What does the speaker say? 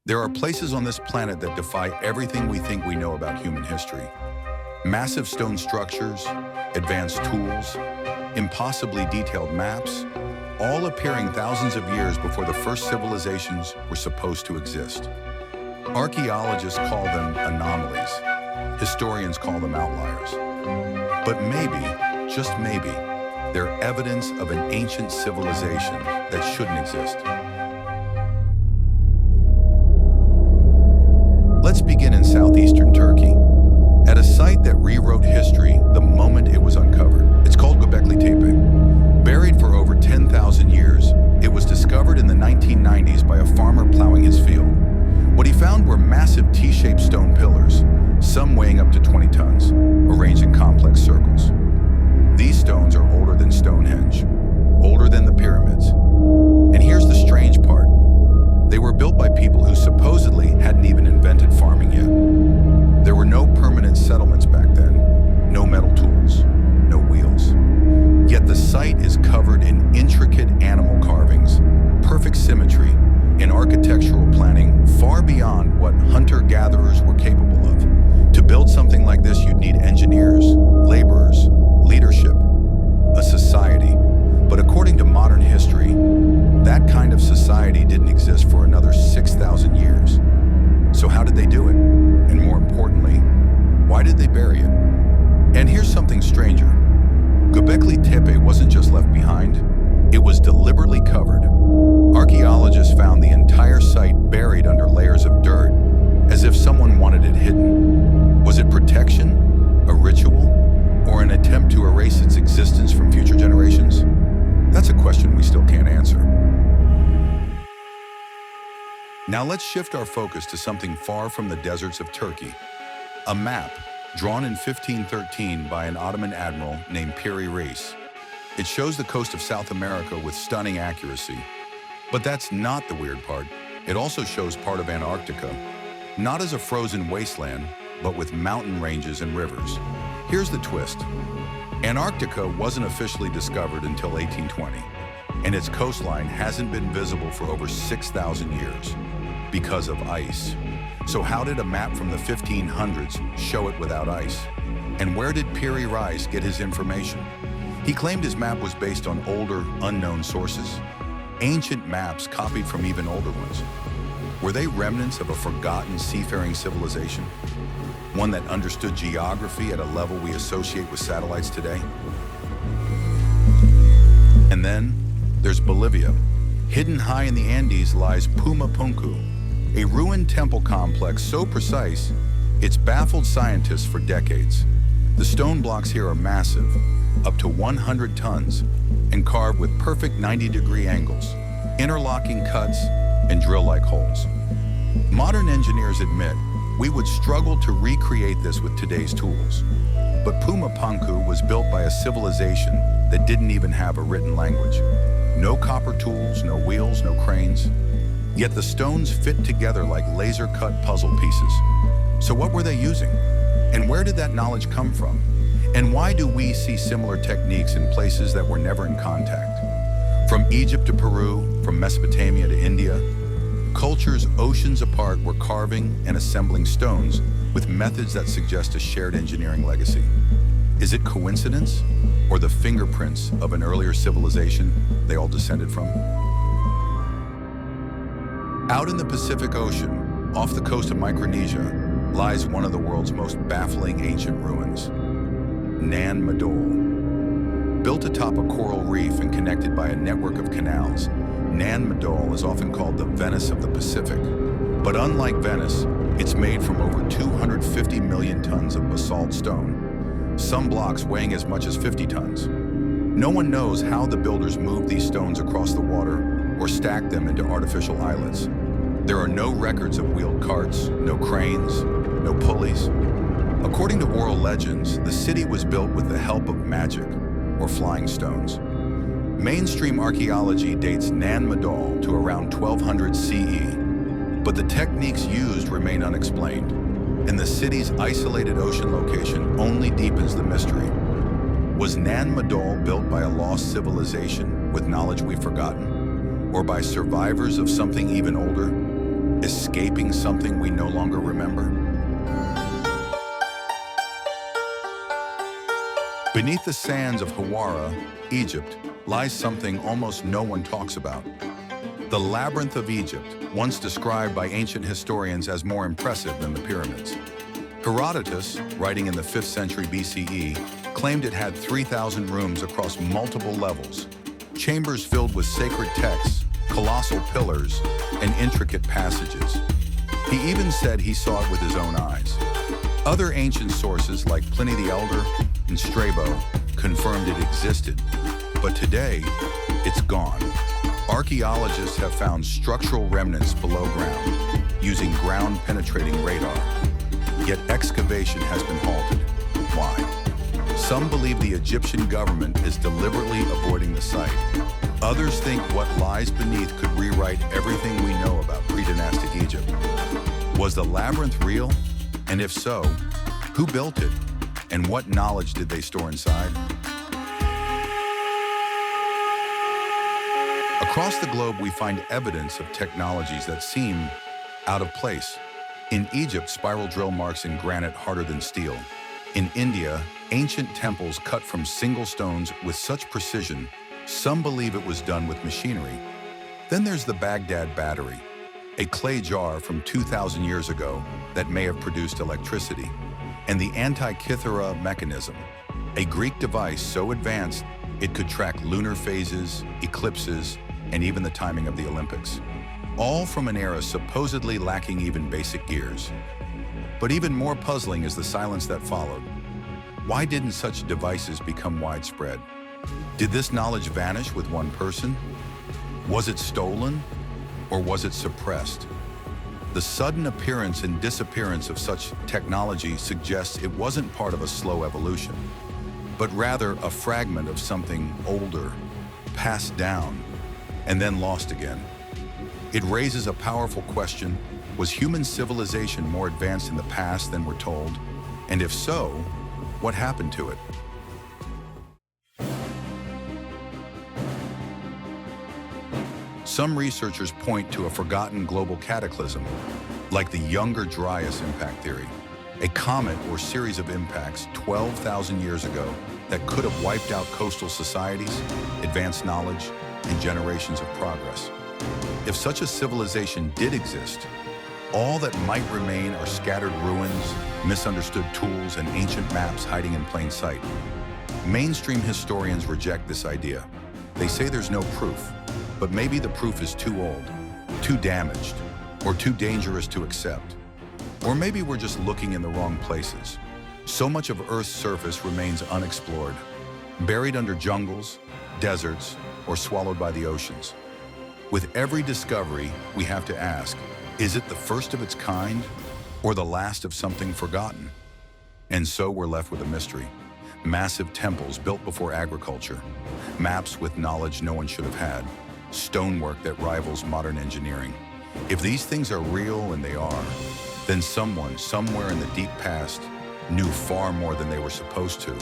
There are places on this planet that defy everything we think we know about human history. Massive stone structures, advanced tools, impossibly detailed maps, all appearing thousands of years before the first civilizations were supposed to exist. Archaeologists call them anomalies. Historians call them outliers. But maybe, just maybe, they're evidence of an ancient civilization that shouldn't exist. Let's begin in southeastern Turkey, at a site that rewrote history the moment it was uncovered. It's called Göbekli Tepe. Buried for over 10,000 years, it was discovered in the 1990s by a farmer plowing his field. What he found were massive T-shaped stone pillars, some weighing up to 20 tons, arranged in complex circles. These stones are older than Stonehenge, older than the pyramids. And here's the strange part. They were built by people who supposedly hadn't even invented farming yet. There were no permanent settlements back then, no metal tools, no wheels. Yet the site is covered in intricate animal carvings, perfect symmetry, and architectural planning far beyond what hunter-gatherers were capable of. To build something like this, you'd need engineers, laborers, leadership, a society. But according to modern history, that kind of society didn't exist for another 6,000 years. So how did they do it? And more importantly, why did they bury it? And here's something stranger. Göbekli Tepe wasn't just left behind, it was deliberately covered. Archaeologists found the entire site buried under layers of dirt, as if someone wanted it hidden. Was it protection, a ritual, or an attempt to erase its existence from future generations? That's a question we still can't answer. Now let's shift our focus to something far from the deserts of Turkey. A map drawn in 1513 by an Ottoman admiral named Piri Reis. It shows the coast of South America with stunning accuracy. But that's not the weird part. It also shows part of Antarctica, not as a frozen wasteland, but with mountain ranges and rivers. Here's the twist. Antarctica wasn't officially discovered until 1820, and its coastline hasn't been visible for over 6,000 years because of ice. So how did a map from the 1500s show it without ice? And where did Piri Reis get his information? He claimed his map was based on older, unknown sources, ancient maps copied from even older ones. Were they remnants of a forgotten seafaring civilization? One that understood geography at a level we associate with satellites today? And then there's Bolivia. Hidden high in the Andes lies Puma Punku, a ruined temple complex so precise, it's baffled scientists for decades. The stone blocks here are massive, up to 100 tons, and carved with perfect 90-degree angles, interlocking cuts, and drill-like holes. Modern engineers admit we would struggle to recreate this with today's tools. But Puma Punku was built by a civilization that didn't even have a written language. No copper tools, no wheels, no cranes. Yet the stones fit together like laser-cut puzzle pieces. So what were they using? And where did that knowledge come from? And why do we see similar techniques in places that were never in contact? From Egypt to Peru, from Mesopotamia to India, cultures oceans apart were carving and assembling stones with methods that suggest a shared engineering legacy. Is it coincidence or the fingerprints of an earlier civilization they all descended from? Out in the Pacific Ocean, off the coast of Micronesia, lies one of the world's most baffling ancient ruins, Nan Madol. Built atop a coral reef and connected by a network of canals, Nan Madol is often called the Venice of the Pacific. But unlike Venice, it's made from over 250 million tons of basalt stone, some blocks weighing as much as 50 tons. No one knows how the builders moved these stones across the water or stacked them into artificial islets. There are no records of wheeled carts, no cranes, no pulleys. According to oral legends, the city was built with the help of magic, or flying stones. Mainstream archaeology dates Nan Madol to around 1200 CE, but the techniques used remain unexplained, and the city's isolated ocean location only deepens the mystery. Was Nan Madol built by a lost civilization with knowledge we've forgotten? Or by survivors of something even older? escaping something we no longer remember? Beneath the sands of Hawara, Egypt, lies something almost no one talks about. The Labyrinth of Egypt, once described by ancient historians as more impressive than the pyramids. Herodotus, writing in the 5th century BCE, claimed it had 3,000 rooms across multiple levels, chambers filled with sacred texts, colossal pillars, and intricate passages. He even said he saw it with his own eyes. Other ancient sources like Pliny the Elder and Strabo confirmed it existed, but today, it's gone. Archaeologists have found structural remnants below ground using ground-penetrating radar. Yet excavation has been halted. Why? Some believe the Egyptian government is deliberately avoiding the site. Others think what lies beneath could rewrite everything we know about pre-dynastic Egypt. Was the labyrinth real? And if so, who built it? And what knowledge did they store inside? Across the globe, we find evidence of technologies that seem out of place. In Egypt, spiral drill marks in granite harder than steel. In India, ancient temples cut from single stones with such precision, some believe it was done with machinery. Then there's the Baghdad battery, a clay jar from 2,000 years ago that may have produced electricity, and the Antikythera mechanism, a Greek device so advanced it could track lunar phases, eclipses, and even the timing of the Olympics. All from an era supposedly lacking even basic gears. But even more puzzling is the silence that followed. Why didn't such devices become widespread? Did this knowledge vanish with one person? Was it stolen, or was it suppressed? The sudden appearance and disappearance of such technology suggests it wasn't part of a slow evolution, but rather a fragment of something older, passed down, and then lost again. It raises a powerful question: was human civilization more advanced in the past than we're told? And if so, what happened to it? Some researchers point to a forgotten global cataclysm, like the Younger Dryas impact theory, a comet or series of impacts 12,000 years ago that could have wiped out coastal societies, advanced knowledge, and generations of progress. If such a civilization did exist, all that might remain are scattered ruins, misunderstood tools, and ancient maps hiding in plain sight. Mainstream historians reject this idea. They say there's no proof, but maybe the proof is too old, too damaged, or too dangerous to accept. Or maybe we're just looking in the wrong places. So much of Earth's surface remains unexplored, buried under jungles, deserts, or swallowed by the oceans. With every discovery, we have to ask, is it the first of its kind or the last of something forgotten? And so we're left with a mystery. Massive temples built before agriculture, maps with knowledge no one should have had, stonework that rivals modern engineering. If these things are real, and they are, then someone, somewhere in the deep past, knew far more than they were supposed to.